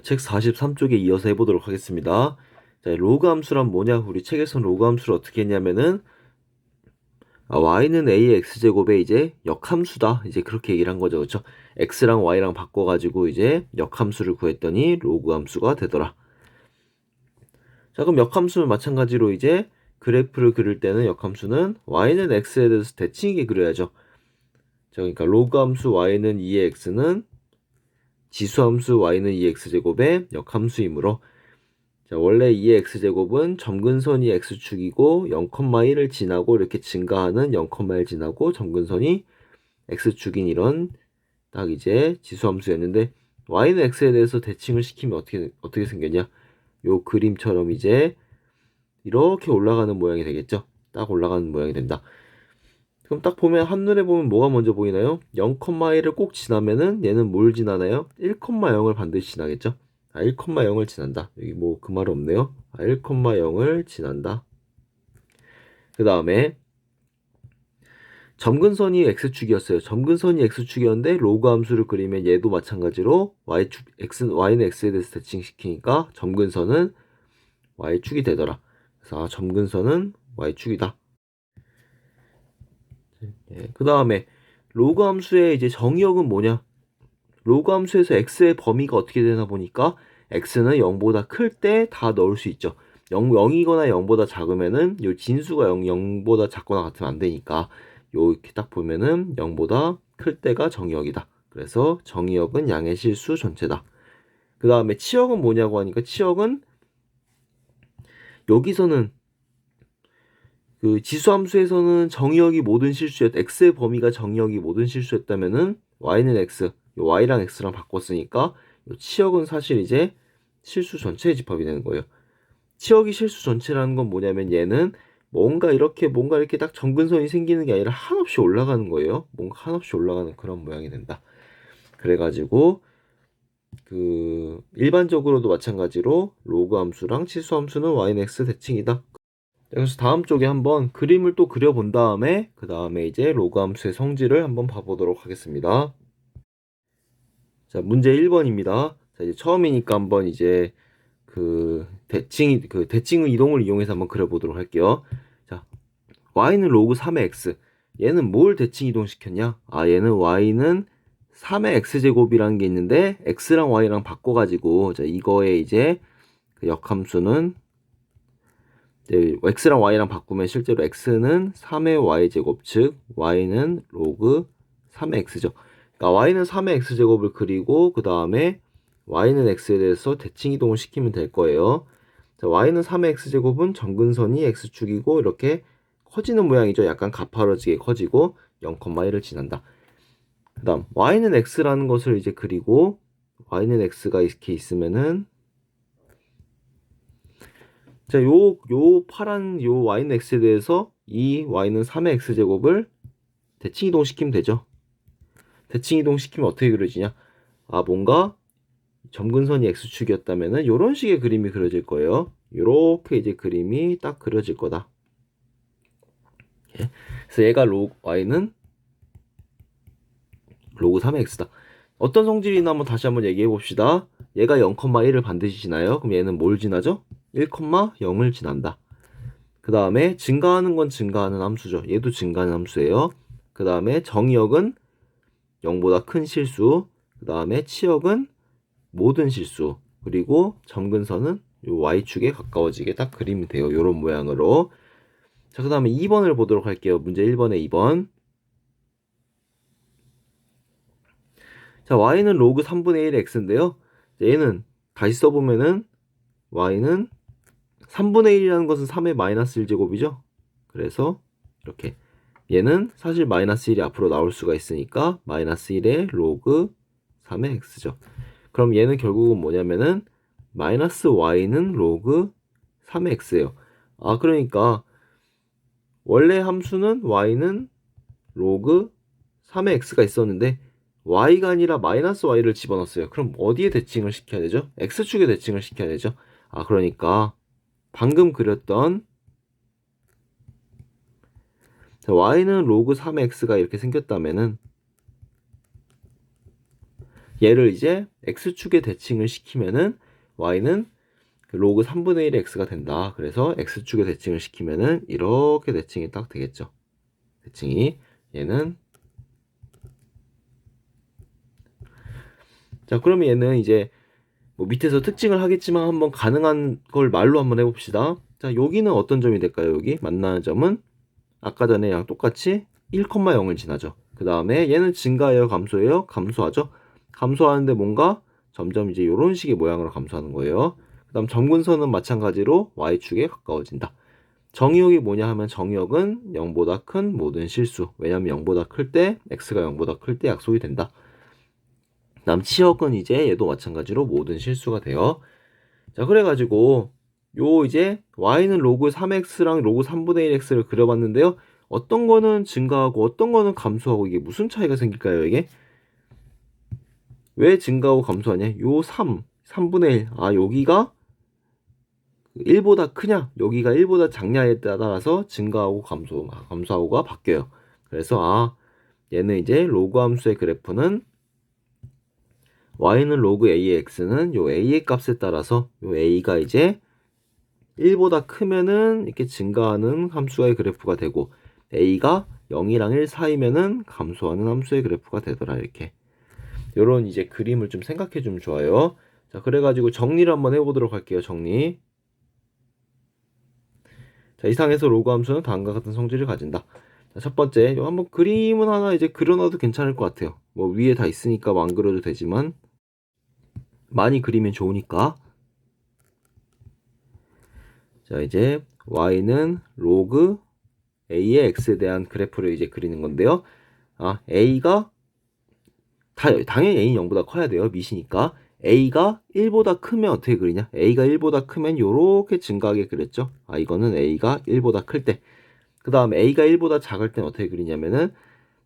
책 43쪽에 이어서 해보도록 하겠습니다. 자, 로그 함수란 뭐냐? 우리 책에서 로그 함수를 어떻게 했냐면은 y는 a의 x제곱의 이제 역함수다. 이제 그렇게 얘기를 한 거죠. 그렇죠? x랑 y랑 바꿔가지고 이제 역함수를 구했더니 로그 함수가 되더라. 자, 그럼 역함수는 마찬가지로 이제 그래프를 그릴 때는 역함수는 y는 x에 대해서 대칭이게 그려야죠. 자, 그러니까 로그 함수 y는 2의 x는 지수함수 y는 2x제곱의 역함수이므로 자, 원래 2의 x제곱은 점근선이 x축이고 0,1을 지나고 이렇게 증가하는 0,1 지나고 점근선이 x축인 이런 딱 이제 지수함수였는데 y는 x에 대해서 대칭을 시키면 어떻게 생겼냐? 요 그림처럼 이제 이렇게 올라가는 모양이 되겠죠? 딱 올라가는 모양이 된다. 그럼 딱 보면 한눈에 보면 뭐가 먼저 보이나요? 0,1을 꼭 지나면은 얘는 뭘 지나나요? 1,0을 반드시 지나겠죠? 1,0을 지난다. 여기 뭐 그 말 없네요. 1,0을 지난다. 그 다음에 점근선이 x축이었어요. 점근선이 x축이었는데 로그 함수를 그리면 얘도 마찬가지로 y는 x에 대해서 대칭시키니까 점근선은 y축이 되더라. 그래서 점근선은 y축이다. 그 다음에 로그 함수의 이제 정의역은 뭐냐? 로그 함수에서 x의 범위가 어떻게 되나 보니까 x는 0보다 클 때 다 넣을 수 있죠. 0이거나 0보다 작으면은 요 진수가 0보다 작거나 같으면 안 되니까 요 이렇게 딱 보면은 0보다 클 때가 정의역이다. 그래서 정의역은 양의 실수 전체다. 그 다음에 치역은 뭐냐고 하니까 치역은 여기서는 그 지수함수에서는 정의역이 모든 x의 범위가 정의역이 모든 실수였다면은 y는 x, y랑 x랑 바꿨으니까 치역은 사실 이제 실수 전체의 집합이 되는 거예요. 치역이 실수 전체라는 건 뭐냐면 얘는 뭔가 이렇게 딱 점근선이 생기는 게 아니라 한없이 올라가는 거예요. 뭔가 한없이 올라가는 그런 모양이 된다. 그래가지고 그 일반적으로도 마찬가지로 로그 함수랑 치수 함수는 y는 x 대칭이다. 그래서 다음 쪽에 한번 그림을 또 그려본 다음에 그 다음에 이제 로그 함수의 성질을 한번 봐보도록 하겠습니다. 자, 문제 1번입니다. 자, 이제 처음이니까 한번 이제 그 대칭 이동을 이용해서 한번 그려보도록 할게요. 자, y는 로그 3의 x. 얘는 뭘 대칭 이동시켰냐? 얘는 y는 3의 x제곱이라는 게 있는데 x랑 y랑 바꿔가지고 자, 이거에 이제 그 역함수는 x랑 y랑 바꾸면 실제로 x는 3의 y제곱, 즉 y는 로그 3의 x죠. 그러니까 y는 3의 x제곱을 그리고 그 다음에 y는 x에 대해서 대칭 이동을 시키면 될 거예요. 자, y는 3의 x제곱은 점근선이 x축이고 이렇게 커지는 모양이죠. 약간 가파라지게 커지고 0,1을 지난다. 그 다음 y는 x라는 것을 이제 그리고 y는 x가 이렇게 있으면은 자, 요 파란 요 y는 x에 대해서 이 y는 3의 x제곱을 대칭 이동시키면 되죠. 대칭 이동시키면 어떻게 그려지냐? 뭔가 점근선이 x축이었다면은 요런 식의 그림이 그려질 거예요. 요렇게 이제 그림이 딱 그려질 거다. 예. 그래서 얘가 y는 로그 3의 x다. 어떤 성질이나 한번 다시 한번 얘기해 봅시다. 얘가 0,1을 반드시 지나요. 그럼 얘는 뭘 지나죠? 1,0을 지난다. 그 다음에 증가하는 건 증가하는 함수죠. 얘도 증가하는 함수예요. 그 다음에 정의역은 0보다 큰 실수. 그 다음에 치역은 모든 실수. 그리고 점근선은 요 y축에 가까워지게 딱 그리면 돼요. 요런 모양으로. 자, 그 다음에 2번을 보도록 할게요. 문제 1번에 2번. 자, y는 로그 3분의 1의 x인데요. 얘는 다시 써보면은 y는 3분의 1이라는 것은 3의 마이너스 1제곱이죠. 그래서 이렇게 얘는 사실 마이너스 1이 앞으로 나올 수가 있으니까 마이너스 1의 로그 3의 x죠. 그럼 얘는 결국은 뭐냐면은 마이너스 y는 로그 3의 x예요. 그러니까 원래 함수는 y는 로그 3의 x가 있었는데 y가 아니라 마이너스 y를 집어넣었어요. 그럼 어디에 대칭을 시켜야 되죠? x축에 대칭을 시켜야 되죠. 그러니까 방금 그렸던 y는 로그 3의 x가 이렇게 생겼다면은 얘를 이제 x축에 대칭을 시키면은 y는 그 로그 3분의 1의 x가 된다. 그래서 x축에 대칭을 시키면은 이렇게 대칭이 딱 되겠죠. 대칭이 얘는 자 그러면 얘는 이제 뭐 밑에서 특징을 하겠지만 한번 가능한 걸 말로 한번 해봅시다. 자 여기는 어떤 점이 될까요? 여기 만나는 점은 아까 전에랑 똑같이 1,0을 지나죠. 그 다음에 얘는 증가해요, 감소해요? 감소하죠. 감소하는데 뭔가 점점 이제 이런 식의 모양으로 감소하는 거예요. 그 다음 점근선은 마찬가지로 y축에 가까워진다. 정의역이 뭐냐 하면 정의역은 0보다 큰 모든 실수. 왜냐면 0보다 클 때 x가 0보다 클 때 약속이 된다. 그 다음 치역은 이제 얘도 마찬가지로 모든 실수가 돼요. 자 그래가지고 요 이제 y는 로그 3x랑 로그 3분의 1x를 그려봤는데요. 어떤 거는 증가하고 어떤 거는 감소하고 이게 무슨 차이가 생길까요, 이게? 왜 증가하고 감소하냐? 요 3분의 1. 아, 여기가 1보다 크냐? 여기가 1보다 작냐에 따라서 증가하고 감소하고가 바뀌어요. 그래서 얘는 이제 로그 함수의 그래프는 y는 로그 a의 x는 요 a의 값에 따라서 요 a가 이제 1보다 크면은 이렇게 증가하는 함수의 그래프가 되고 a가 0이랑 1 사이면은 감소하는 함수의 그래프가 되더라 이렇게. 요런 이제 그림을 좀 생각해 주면 좋아요. 자, 그래가지고 정리를 한번 해보도록 할게요. 정리. 자, 이상에서 로그 함수는 다음과 같은 성질을 가진다. 자, 첫 번째, 요 한번 그림은 하나 이제 그려놔도 괜찮을 것 같아요. 뭐 위에 다 있으니까 뭐 안 그려도 되지만 많이 그리면 좋으니까. 자, 이제 y는 로그 a의 x에 대한 그래프를 이제 그리는 건데요. a가 당연히 a는 0보다 커야 돼요. 미시니까. a가 1보다 크면 어떻게 그리냐? a가 1보다 크면 요렇게 증가하게 그렸죠. 이거는 a가 1보다 클 때. 그 다음 a가 1보다 작을 땐 어떻게 그리냐면은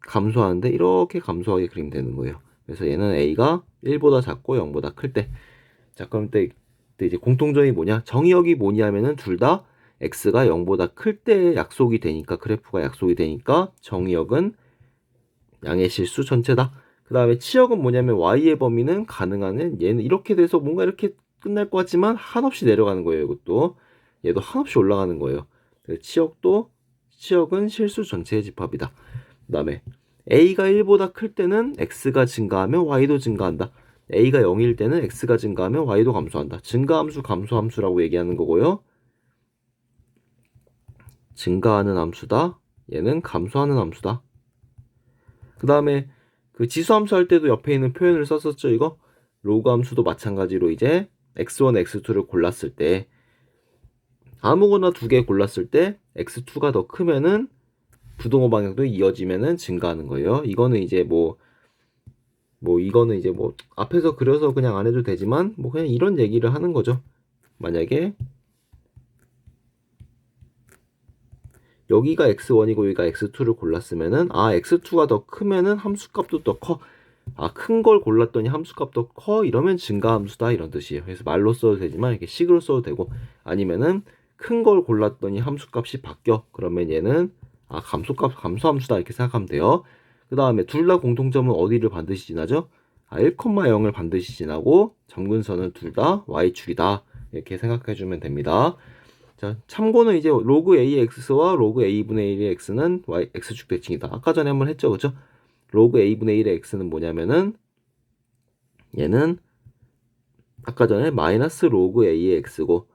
감소하는데 이렇게 감소하게 그리면 되는 거예요. 그래서 얘는 a가 1보다 작고 0보다 클 때. 자, 그럼 때 이제 공통점이 뭐냐? 정의역이 뭐냐면은 둘 다 x가 0보다 클 때 약속이 되니까 그래프가 약속이 되니까 정의역은 양의 실수 전체다. 그 다음에 치역은 뭐냐면 y의 범위는 가능한 얘는 이렇게 돼서 뭔가 이렇게 끝날 것 같지만 한없이 내려가는 거예요. 이것도 얘도 한없이 올라가는 거예요. 치역은 실수 전체의 집합이다. 그 다음에 a가 1보다 클 때는 x가 증가하면 y도 증가한다. a가 0일 때는 x가 증가하면 y도 감소한다. 증가함수 감소함수라고 얘기하는 거고요. 증가하는 함수다. 얘는 감소하는 함수다. 그 다음에 그 지수 함수 할 때도 옆에 있는 표현을 썼었죠, 이거? 로그 함수도 마찬가지로 이제 x1, x2를 골랐을 때 아무거나 두 개 골랐을 때 x2가 더 크면은 부동호 방향도 이어지면은 증가하는 거예요. 이거는 이제 이거는 이제 앞에서 그려서 그냥 안 해도 되지만 그냥 이런 얘기를 하는 거죠. 만약에 여기가 x1이고 여기가 x2를 골랐으면은 x2가 더 크면은 함수값도 더 커. 큰 걸 골랐더니 함수값도 커 이러면 증가함수다 이런 뜻이에요. 그래서 말로 써도 되지만 이렇게 식으로 써도 되고 아니면은 큰 걸 골랐더니 함수값이 바뀌어 그러면 얘는 감소함수다 이렇게 생각하면 돼요. 그 다음에 둘 다 공통점은 어디를 반드시 지나죠? 1,0을 반드시 지나고 점근선은 둘 다 y축이다 이렇게 생각해주면 됩니다. 자, 참고는 이제 로그 ax와 로그 a분의 1의 x는 x축 대칭이다. 아까 전에 한번 했죠, 그죠? 로그 a분의 1의 x는 뭐냐면은 얘는 아까 전에 마이너스 로그 a의 x고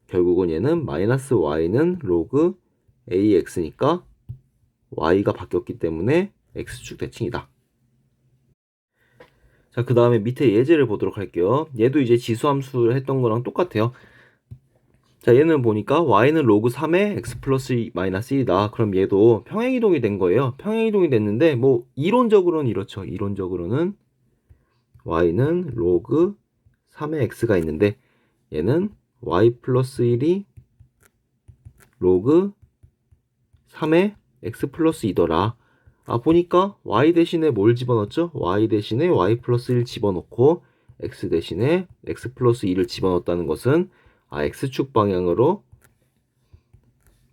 결국은 얘는 마이너스 y는 로그 a의 x니까 y가 바뀌었기 때문에 x축 대칭이다. 자, 그 다음에 밑에 예제를 보도록 할게요. 얘도 이제 지수함수를 했던 거랑 똑같아요. 자, 얘는 보니까 y는 로그 3의 x 플러스 마이너스 1이다. 그럼 얘도 평행이동이 된 거예요. 평행이동이 됐는데 이론적으로는 이렇죠. 이론적으로는 y는 로그 3의 x가 있는데 얘는 y 플러스 1이 로그 3의 x 플러스 2더라. 보니까 y 대신에 뭘 집어넣었죠? y 대신에 y 플러스 1 집어넣고 x 대신에 x 플러스 2를 집어넣었다는 것은 x축 방향으로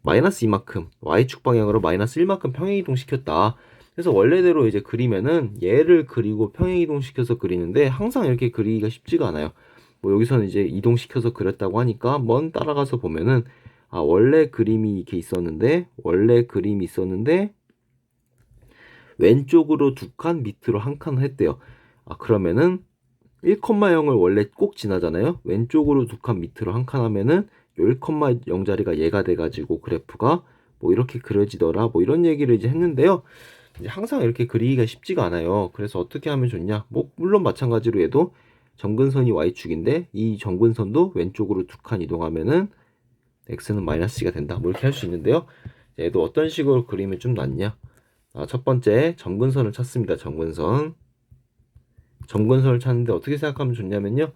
마이너스 2만큼 y축 방향으로 마이너스 1만큼 평행이동 시켰다. 그래서 원래대로 이제 그리면은 얘를 그리고 평행 이동시켜서 그리는데 항상 이렇게 그리기가 쉽지가 않아요. 뭐 여기서는 이제 이동시켜서 그렸다고 하니까 한번 따라가서 보면은 원래 그림이 이렇게 있었는데 왼쪽으로 2칸 밑으로 1칸 했대요. 그러면은 1,0을 원래 꼭 지나잖아요. 왼쪽으로 2칸 밑으로 1칸 하면은 요 1,0 자리가 얘가 돼가지고 그래프가 뭐 이렇게 그려지더라 뭐 이런 얘기를 이제 했는데요. 이제 항상 이렇게 그리기가 쉽지가 않아요. 그래서 어떻게 하면 좋냐? 뭐 물론 마찬가지로 얘도 점근선이 y축인데 이 점근선도 왼쪽으로 2칸 이동하면은 x는 마이너스 가 된다. 뭐 이렇게 할 수 있는데요. 얘도 어떤 식으로 그리면 좀 낫냐? 첫 번째 점근선을 찾습니다. 점근선을 찾는데 어떻게 생각하면 좋냐면요. 요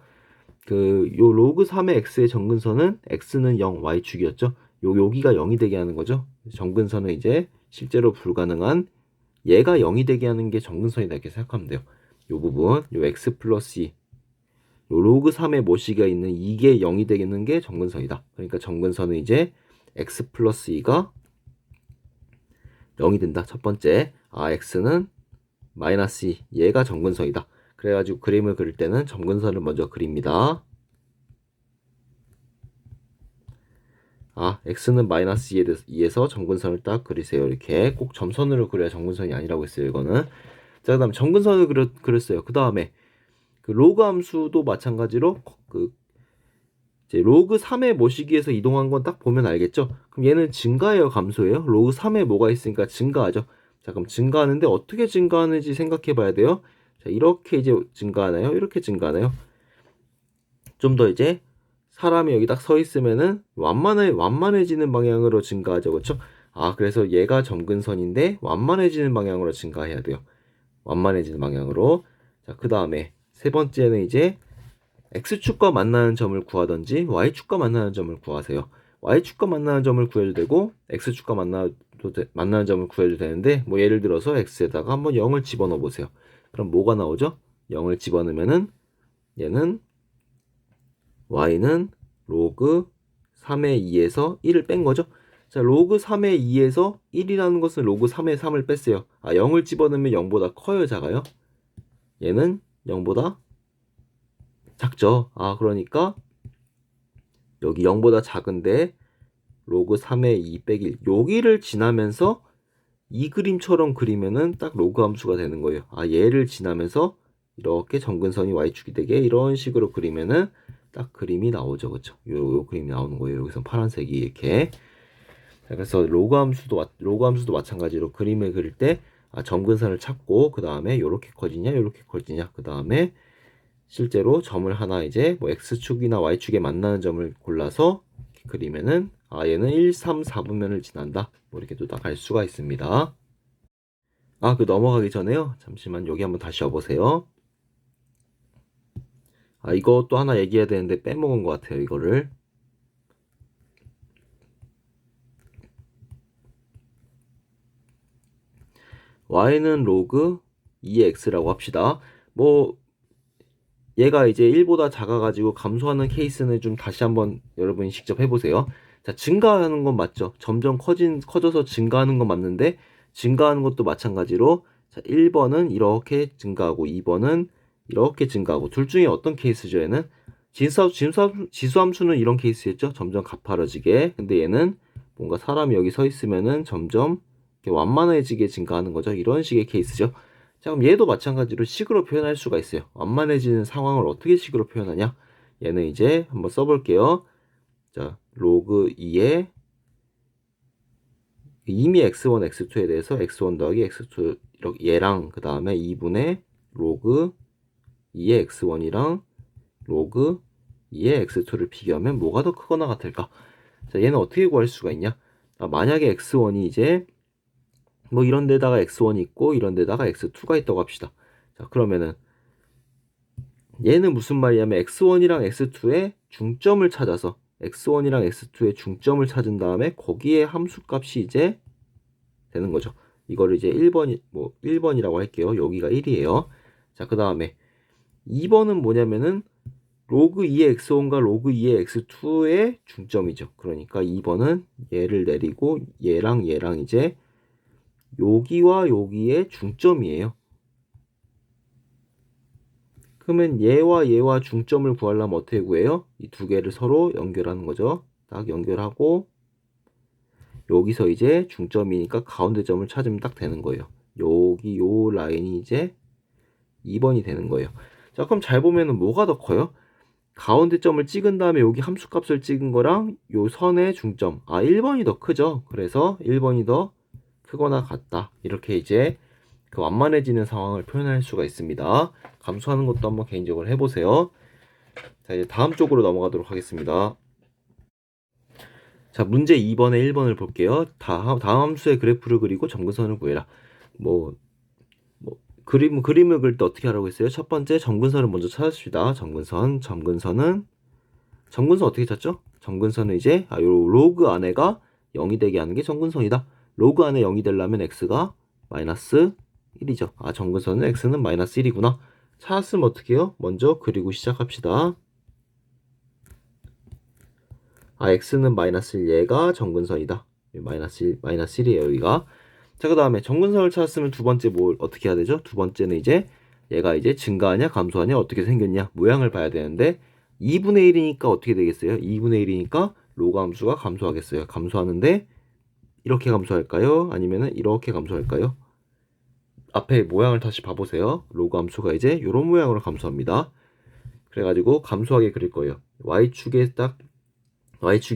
로그 3의 x의 점근선은 x는 0, y축이었죠. 여기가 0이 되게 하는 거죠. 점근선은 이제 실제로 불가능한 얘가 0이 되게 하는 게 점근선이다 이렇게 생각하면 돼요. 요 부분, 요 x 플러스 2, 요 로그 3의 모시가 있는 이게 0이 되는 게 점근선이다. 그러니까 점근선은 이제 x 플러스 2가 0이 된다. 첫 번째, x는 마이너스 2, 얘가 점근선이다. 그래가지고 그림을 그릴 때는 점근선을 먼저 그립니다. x는 마이너스 2에서 점근선을 딱 그리세요. 이렇게 꼭 점선으로 그려야 점근선이 아니라고 했어요. 이거는. 자, 그다음 점근선을 그렸어요. 그 다음에 그 로그 함수도 마찬가지로 이제 로그 3의 모시기에서 이동한 건 딱 보면 알겠죠? 그럼 얘는 증가예요, 감소예요? 로그 3에 뭐가 있으니까 증가하죠. 자, 그럼 증가하는데 어떻게 증가하는지 생각해 봐야 돼요. 자, 이렇게 이제 증가하나요? 이렇게 증가하나요? 좀 더 이제 사람이 여기 딱 서 있으면은 완만해지는 방향으로 증가하죠. 그렇죠? 그래서 얘가 점근선인데 완만해지는 방향으로 증가해야 돼요. 완만해지는 방향으로. 자, 그 다음에 세 번째는 이제 X축과 만나는 점을 구하든지 Y축과 만나는 점을 구하세요. Y축과 만나는 점을 구해도 되고 X축과 만나는 점을 구해도 되는데 뭐 예를 들어서 X에다가 한번 0을 집어넣어 보세요. 그럼 뭐가 나오죠? 0을 집어넣으면은 얘는 y는 로그 3의 2에서 1을 뺀 거죠. 자, 로그 3의 2에서 1이라는 것은 로그 3의 3을 뺐어요. 0을 집어넣으면 0보다 커요, 작아요? 얘는 0보다 작죠. 그러니까 여기 0보다 작은데 로그 3의 2 빼기 1 여기를 지나면서 이 그림처럼 그리면은 딱 로그 함수가 되는 거예요. 얘를 지나면서 이렇게 점근선이 y축이 되게 이런 식으로 그리면은 딱 그림이 나오죠. 그쵸? 요 그림이 나오는 거예요. 여기서 파란색이 이렇게. 자, 그래서 로그 함수도 마찬가지로 그림을 그릴 때 점근선을 찾고 그 다음에 요렇게 커지냐 요렇게 커지냐 그 다음에 실제로 점을 하나 이제 뭐 x축이나 y축에 만나는 점을 골라서 그리면은 얘는 1, 3, 4분면을 지난다. 뭐 이렇게 또 딱 알 수가 있습니다. 그 넘어가기 전에요. 잠시만 여기 한번 다시 와보세요. 이것도 하나 얘기해야 되는데 빼먹은 것 같아요. 이거를. y는 로그 2x라고 합시다. 뭐 얘가 이제 1보다 작아가지고 감소하는 케이스는 좀 다시 한번 여러분이 직접 해보세요. 자, 증가하는 건 맞죠? 점점 커져서 증가하는 건 맞는데 증가하는 것도 마찬가지로 자, 1번은 이렇게 증가하고 2번은 이렇게 증가하고 둘 중에 어떤 케이스죠? 얘는 지수함수는 이런 케이스였죠? 점점 가파라지게. 근데 얘는 뭔가 사람이 여기 서 있으면은 점점 이렇게 완만해지게 증가하는 거죠. 이런 식의 케이스죠. 자, 그럼 얘도 마찬가지로 식으로 표현할 수가 있어요. 완만해지는 상황을 어떻게 식으로 표현하냐? 얘는 이제 한번 써볼게요. 자, 로그 2에 이미 x1, x2에 대해서 x1 더하기 x2 이렇게 얘랑 그 다음에 2분의 로그 2의 x1이랑 로그 2의 x2를 비교하면 뭐가 더 크거나 같을까? 자, 얘는 어떻게 구할 수가 있냐? 만약에 x1이 이제 뭐 이런 데다가 x1이 있고 이런 데다가 x2가 있다고 합시다. 자, 그러면은 얘는 무슨 말이냐면 x1이랑 x2의 중점을 찾아서 x1이랑 x2의 중점을 찾은 다음에 거기에 함수값이 이제 되는 거죠. 이거를 이제 1번이라고 할게요. 여기가 1이에요. 자, 그 다음에 2번은 뭐냐면은 로그 2의 x1과 로그 2의 x2의 중점이죠. 그러니까 2번은 얘를 내리고 얘랑 이제 여기와 여기의 중점이에요. 그러면 얘와 중점을 구하려면 어떻게 구해요? 이 두 개를 서로 연결하는 거죠. 딱 연결하고 여기서 이제 중점이니까 가운데 점을 찾으면 딱 되는 거예요. 여기 요 라인이 이제 2번이 되는 거예요. 자, 그럼 잘 보면은 뭐가 더 커요? 가운데 점을 찍은 다음에 여기 함수값을 찍은 거랑 요 선의 중점. 1번이 더 크죠. 그래서 1번이 더 크거나 같다. 이렇게 이제 그 완만해지는 상황을 표현할 수가 있습니다. 감수하는 것도 한번 개인적으로 해보세요. 자, 이제 다음 쪽으로 넘어가도록 하겠습니다. 자, 문제 2번에 1번을 볼게요. 다음 함수의 그래프를 그리고 점근선을 구해라. 뭐, 그림을 그릴 때 어떻게 하라고 했어요? 첫 번째 점근선을 먼저 찾읍시다. 점근선 어떻게 찾죠? 점근선은 이제 요 로그 안에가 0이 되게 하는 게 점근선이다. 로그 안에 0이 되려면 x가 마이너스 1이죠. 점근선은 x는 마이너스 1이구나. 찾았으면 어떻게 해요? 먼저 그리고 시작합시다. x는 마이너스 1, 얘가 점근선이다. 마이너스 1이에요, 여기가. 자, 그 다음에 점근선을 찾았으면 두 번째 뭘 어떻게 해야 되죠? 두 번째는 이제 얘가 이제 증가하냐 감소하냐 어떻게 생겼냐 모양을 봐야 되는데 2분의 1이니까 어떻게 되겠어요? 2분의 1이니까 로그 함수가 감소하겠어요. 감소하는데 이렇게 감소할까요? 아니면은 이렇게 감소할까요? 앞에 모양을 다시 봐보세요. 로그 함수가 이제 이런 모양으로 감소합니다. 그래가지고 감소하게 그릴 거예요. Y축이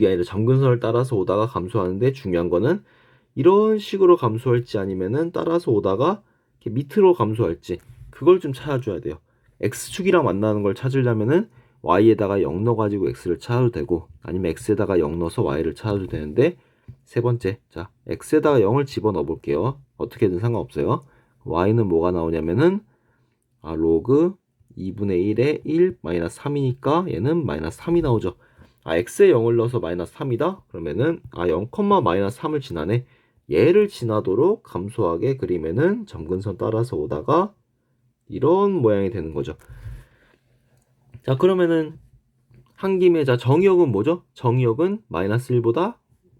아니라 점근선을 따라서 오다가 감소하는데 중요한 거는 이런 식으로 감소할지 아니면은 따라서 오다가 이렇게 밑으로 감소할지 그걸 좀 찾아줘야 돼요. X축이랑 만나는 걸 찾으려면은 Y에다가 0 넣어가지고 X를 찾아도 되고 아니면 X에다가 0 넣어서 Y를 찾아도 되는데 세 번째, 자 X에다가 0을 집어넣어 볼게요. 어떻게든 상관없어요. Y는 뭐가 나오냐면은 로그 2분의 1에 1 마이너스 3이니까 얘는 마이너스 3이 나오죠. x에 0을 넣어서 마이너스 3이다? 그러면은 0, 마이너스 3을 지나네. 얘를 지나도록 감소하게 그리면은 점근선 따라서 오다가 이런 모양이 되는 거죠. 자, 그러면은 한 김에 자 정의역은 뭐죠? 정의역은 마이너스 1보다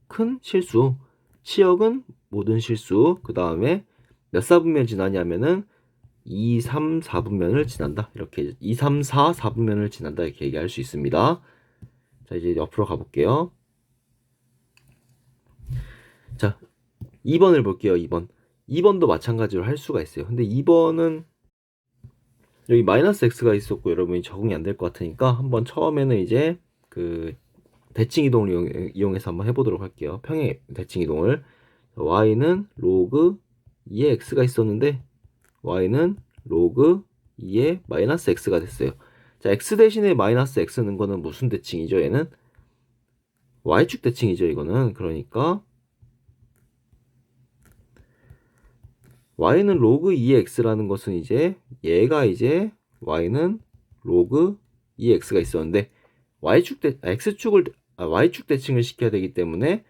큰 실수. 치역은 모든 실수. 그 다음에 몇 사분면 지나냐면은 2, 3, 4분면을 지난다. 이렇게 2, 3, 4, 4분면을 지난다. 이렇게 얘기할 수 있습니다. 자, 이제 옆으로 가볼게요. 자, 2번을 볼게요. 2번. 2번도 마찬가지로 할 수가 있어요. 근데 2번은 여기 마이너스 x가 있었고 여러분이 적응이 안 될 것 같으니까 한번 처음에는 이제 그 대칭 이동을 이용해서 한번 해보도록 할게요. 평행 대칭 이동을. y는 로그 2의 x가 있었는데 y는 로그 2의 마이너스 x가 됐어요. 자, x 대신에 마이너스 x는 거는 무슨 대칭이죠? 얘는 y축 대칭이죠. 이거는 그러니까 y는 로그 2의 x라는 것은 이제 얘가 이제 y는 로그 2의 x가 있었는데 y축 대칭을 시켜야 되기 때문에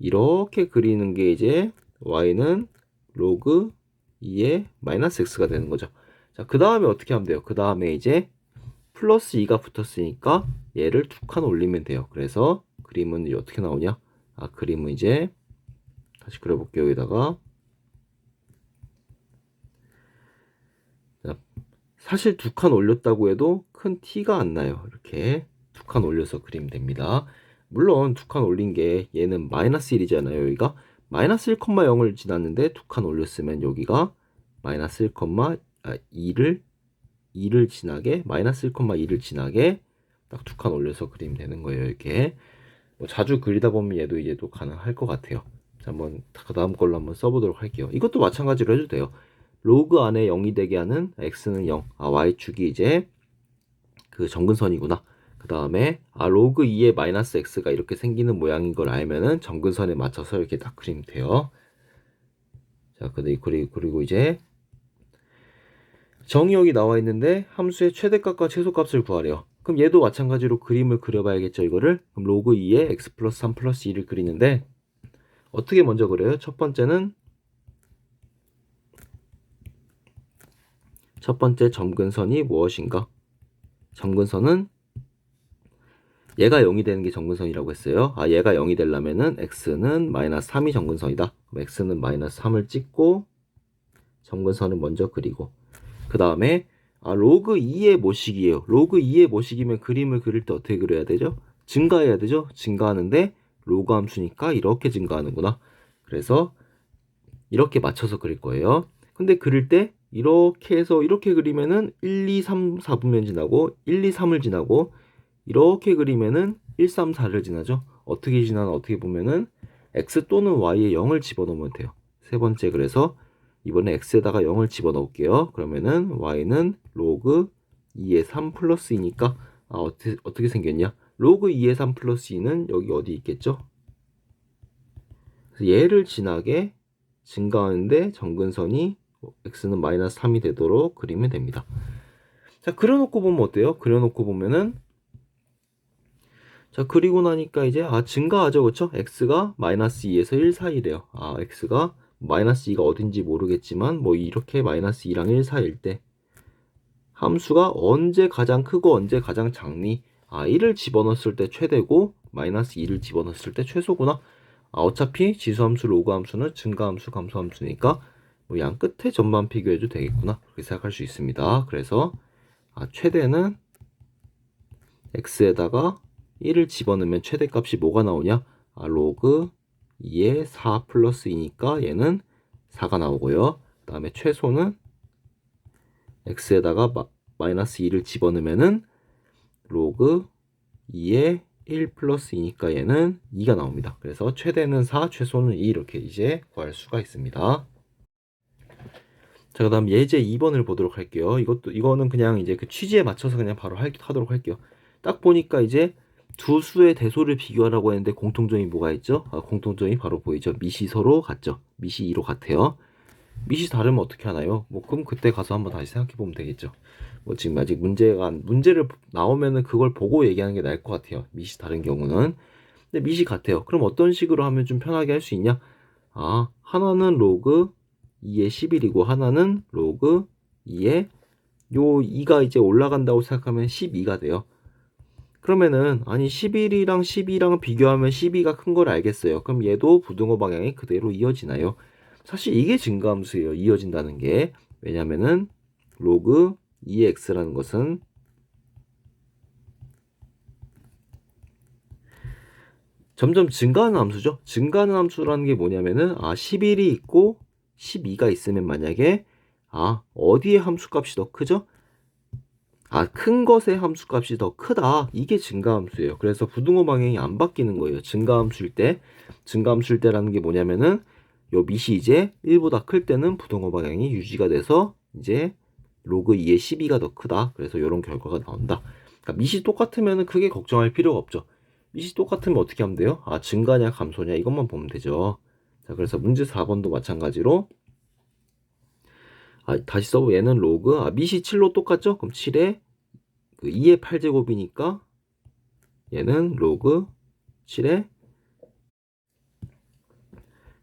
이렇게 그리는 게 이제 y는 로그 2의 마이너스 x가 되는 거죠. 자, 그 다음에 어떻게 하면 돼요? 그 다음에 이제 플러스 2가 붙었으니까 얘를 두 칸 올리면 돼요. 그래서 그림은 어떻게 나오냐? 그림은 이제 다시 그려볼게요. 여기다가 사실 두 칸 올렸다고 해도 큰 티가 안 나요. 이렇게 두 칸 올려서 그리면 됩니다. 물론 두 칸 올린 게 얘는 마이너스 1이잖아요. 여기가 마이너스 1,0을 지났는데 두 칸 올렸으면 여기가 마이너스 1,2를 지나게 마이너스 1,2를 지나게 딱 두 칸 올려서 그리면 되는 거예요. 이렇게 뭐 자주 그리다 보면 얘도 이제 또 가능할 것 같아요. 자, 한번 그 다음 걸로 한번 써보도록 할게요. 이것도 마찬가지로 해도 돼요. 로그 안에 0이 되게 하는 x는 0. y축이 이제 그 점근선이구나. 그 다음에 로그 2의 마이너스 x가 이렇게 생기는 모양인 걸 알면은 점근선에 맞춰서 이렇게 딱 그리면 돼요. 자, 그리고 이제 정의역이 나와 있는데 함수의 최대값과 최소값을 구하래요. 그럼 얘도 마찬가지로 그림을 그려봐야겠죠, 이거를. 그럼 로그 2의 x 플러스 3 플러스 2를 그리는데 어떻게 먼저 그려요? 첫 번째 점근선이 무엇인가? 점근선은 얘가 0이 되는 게 정근선이라고 했어요. 아, 얘가 0이 되려면은 x는 마이너스 3이 정근선이다. 그럼 x는 마이너스 3을 찍고 정근선을 먼저 그리고 그 다음에 로그 2의 모식이에요. 로그 2의 모식이면 그림을 그릴 때 어떻게 그려야 되죠? 증가해야 되죠? 증가하는데 로그 함수니까 이렇게 증가하는구나. 그래서 이렇게 맞춰서 그릴 거예요. 근데 그릴 때 이렇게 해서 이렇게 그리면은 1, 2, 3, 4분면 지나고 1, 2, 3을 지나고 이렇게 그리면은 1, 3, 4를 지나죠. 어떻게 지나나 어떻게 보면은 x 또는 y에 0을 집어넣으면 돼요. 세 번째 그래서 이번에 x에다가 0을 집어넣을게요. 그러면은 y는 로그 2의 3 플러스 2니까 어떻게 생겼냐? 로그 2의 3 플러스 2는 여기 어디 있겠죠? 그래서 얘를 지나게 증가하는데 정근선이 x는 마이너스 3이 되도록 그리면 됩니다. 자, 그려놓고 보면 어때요? 그려놓고 보면은 자, 그리고 나니까 이제 증가하죠. 그쵸? x가 마이너스 2에서 1 사이래요. x가 마이너스 2가 어딘지 모르겠지만 뭐 이렇게 마이너스 2랑 1 사이일 때 함수가 언제 가장 크고 언제 가장 작니? 1을 집어넣었을 때 최대고 마이너스 2를 집어넣었을 때 최소구나. 어차피 지수함수, 로그함수는 증가함수, 감소함수니까 뭐 양 끝에 점만 비교해도 되겠구나. 그렇게 생각할 수 있습니다. 그래서 최대는 x에다가 1을 집어넣으면 최대값이 뭐가 나오냐? 로그 2의 4 플러스 2니까 얘는 4가 나오고요. 그 다음에 최소는 x에다가 마이너스 2를 집어넣으면은 로그 2의 1 플러스 2니까 얘는 2가 나옵니다. 그래서 최대는 4, 최소는 2 이렇게 이제 구할 수가 있습니다. 자, 그 다음 예제 2번을 보도록 할게요. 이거는 그냥 이제 그 취지에 맞춰서 그냥 바로 하도록 할게요. 딱 보니까 이제 두 수의 대소를 비교하라고 했는데 공통점이 뭐가 있죠? 공통점이 바로 보이죠? 밑이 서로 같죠? 밑이 2로 같아요. 밑이 다르면 어떻게 하나요? 뭐 그럼 그때 가서 한번 다시 생각해 보면 되겠죠. 뭐 지금 아직 문제를 나오면은 그걸 보고 얘기하는 게 나을 것 같아요. 밑이 다른 경우는. 근데 밑이 같아요. 그럼 어떤 식으로 하면 좀 편하게 할 수 있냐? 하나는 로그 2의 11이고 하나는 로그 2의 요 2가 이제 올라간다고 생각하면 12가 돼요. 그러면은 11이랑 12랑 비교하면 12가 큰 걸 알겠어요. 그럼 얘도 부등호 방향이 그대로 이어지나요? 사실 이게 증가함수예요. 이어진다는 게. 왜냐면은 로그 2x라는 것은 점점 증가하는 함수죠. 증가하는 함수라는 게 뭐냐면은 11이 있고 12가 있으면 만약에 어디에 함수값이 더 크죠? 큰 것의 함수값이 더 크다. 이게 증가함수예요. 그래서 부등호 방향이 안 바뀌는 거예요. 증가함수일 때라는 게 뭐냐면은 요 밑이 이제 1보다 클 때는 부등호 방향이 유지가 돼서 이제 로그 2의 12가 더 크다. 그래서 이런 결과가 나온다. 그러니까 밑이 똑같으면은 크게 걱정할 필요가 없죠. 밑이 똑같으면 어떻게 하면 돼요? 증가냐 감소냐 이것만 보면 되죠. 자, 그래서 문제 4번도 마찬가지로 다시 써보 얘는 로그 밑이 7로 똑같죠? 그럼 7에 그 2의 8제곱이니까 얘는 로그 7에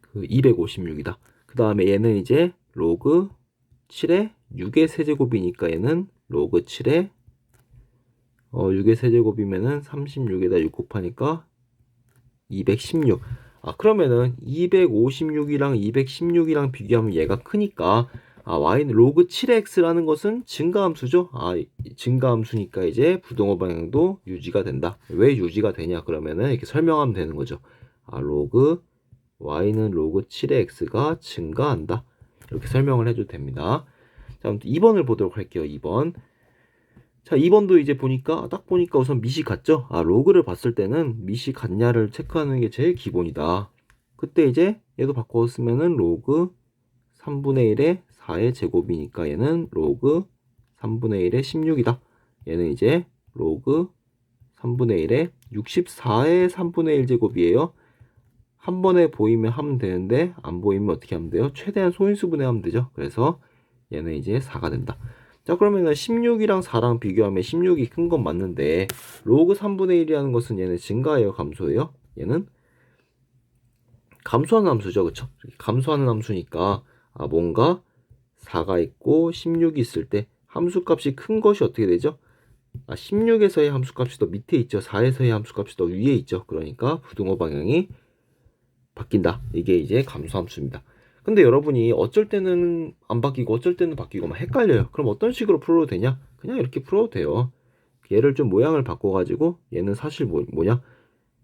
그 256이다. 그 다음에 얘는 이제 로그 7에 6의 세제곱이니까 얘는 로그 7에 6의 세제곱이면은 36에다 6 곱하니까 216. 그러면은 256이랑 216이랑 비교하면 얘가 크니까 y는 로그 7x라는 것은 증가함수죠. 증가함수니까 이제 부등호 방향도 유지가 된다. 왜 유지가 되냐? 그러면은 이렇게 설명하면 되는 거죠. 로그 y는 로그 7의 x가 증가한다. 이렇게 설명을 해도 됩니다. 자, 아무튼 2번을 보도록 할게요. 2번. 자, 2번도 이제 딱 보니까 우선 밑이 같죠? 로그를 봤을 때는 밑이 같냐를 체크하는 게 제일 기본이다. 그때 이제 얘도 바꿔 쓰면은 로그 3분의 1의 4의 제곱이니까 얘는 로그 3분의 1의 16이다. 얘는 이제 로그 3분의 1의 64의 3분의 1 제곱이에요. 한 번에 보이면 하면 되는데 안 보이면 어떻게 하면 돼요? 최대한 소인수분해 하면 되죠. 그래서 얘는 이제 4가 된다. 자, 그러면은 16이랑 4랑 비교하면 16이 큰 건 맞는데 로그 3분의 1이라는 것은 얘는 증가예요, 감소예요? 얘는 감소하는 함수죠. 그쵸? 감소하는 함수니까 뭔가 4가 있고 16이 있을 때 함수값이 큰 것이 어떻게 되죠? 16에서의 함수값이 더 밑에 있죠. 4에서의 함수값이 더 위에 있죠. 그러니까 부등호 방향이 바뀐다. 이게 이제 감소함수입니다. 근데 여러분이 어쩔 때는 안 바뀌고 어쩔 때는 바뀌고 막 헷갈려요. 그럼 어떤 식으로 풀어도 되냐? 그냥 이렇게 풀어도 돼요. 얘를 좀 모양을 바꿔가지고 얘는 사실 뭐냐?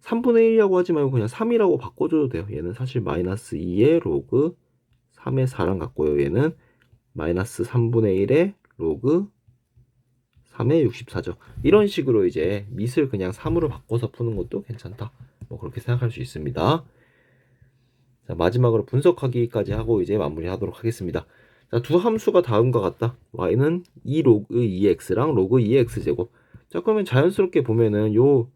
3분의 1이라고 하지 말고 그냥 3이라고 바꿔줘도 돼요. 얘는 사실 마이너스 2의 로그 3의 4랑 같고요. 얘는 마이너스 3분의 1의 로그 3의 64죠. 이런 식으로 이제 밑을 그냥 3으로 바꿔서 푸는 것도 괜찮다. 뭐 그렇게 생각할 수 있습니다. 자, 마지막으로 분석하기까지 하고 이제 마무리하도록 하겠습니다. 자, 두 함수가 다음과 같다. y는 2 로그 2x랑 로그 2x 제곱. 자, 그러면 자연스럽게 보면은 요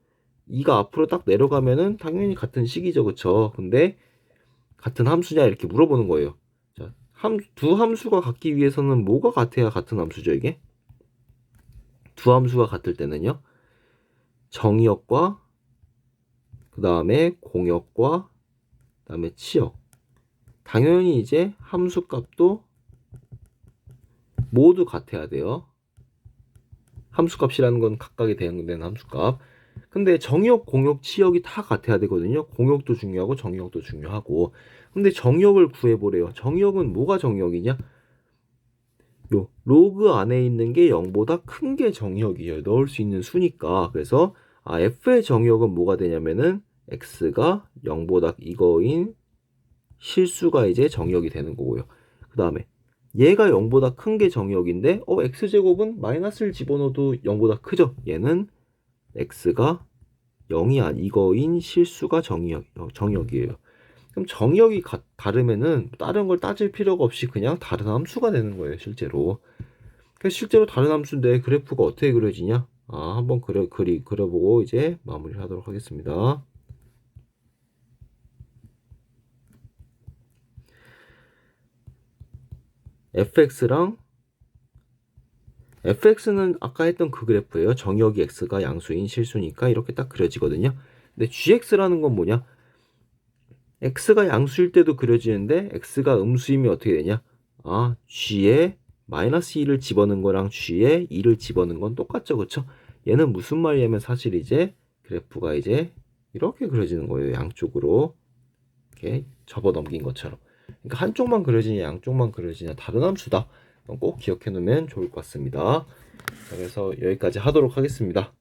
2가 앞으로 딱 내려가면은 당연히 같은 식이죠. 그쵸? 근데 같은 함수냐 이렇게 물어보는 거예요. 자, 두 함수가 같기 위해서는 뭐가 같아야 같은 함수죠, 이게? 두 함수가 같을 때는요. 정의역과 그 다음에 공역과 그 다음에 치역. 당연히 이제 함수값도 모두 같아야 돼요. 함수값이라는 건 각각에 대응되는 함수값. 근데 정의역, 공역, 치역이 다 같아야 되거든요. 공역도 중요하고 정의역도 중요하고. 근데 정의역을 구해보래요. 정의역은 뭐가 정의역이냐? 요 로그 안에 있는 게 0보다 큰 게 정의역이에요. 넣을 수 있는 수니까. 그래서 f의 정의역은 뭐가 되냐면은 x가 0보다 이거인 실수가 이제 정의역이 되는 거고요. 그 다음에 얘가 0보다 큰 게 정의역인데 x제곱은 마이너스를 집어넣어도 0보다 크죠. 얘는 x가 0이 이거인 실수가 정의역이에요. 그럼 정의역이 다르면은 다른 걸 따질 필요가 없이 그냥 다른 함수가 되는 거예요, 실제로. 실제로 다른 함수인데 그래프가 어떻게 그려지냐? 한번 그려보고 이제 마무리를 하도록 하겠습니다. fx는 아까 했던 그 그래프예요. 정의역이 x가 양수인 실수니까 이렇게 딱 그려지거든요. 근데 gx라는 건 뭐냐? x가 양수일 때도 그려지는데 x가 음수이면 어떻게 되냐? g에 마이너스 2를 집어넣은 거랑 g에 2를 집어넣은 건 똑같죠, 그쵸? 얘는 무슨 말이냐면 사실 이제 그래프가 이제 이렇게 그려지는 거예요. 양쪽으로 이렇게 접어 넘긴 것처럼. 그러니까 한쪽만 그려지냐 양쪽만 그려지냐 다른 함수다. 꼭 기억해 놓으면 좋을 것 같습니다. 자, 그래서 여기까지 하도록 하겠습니다.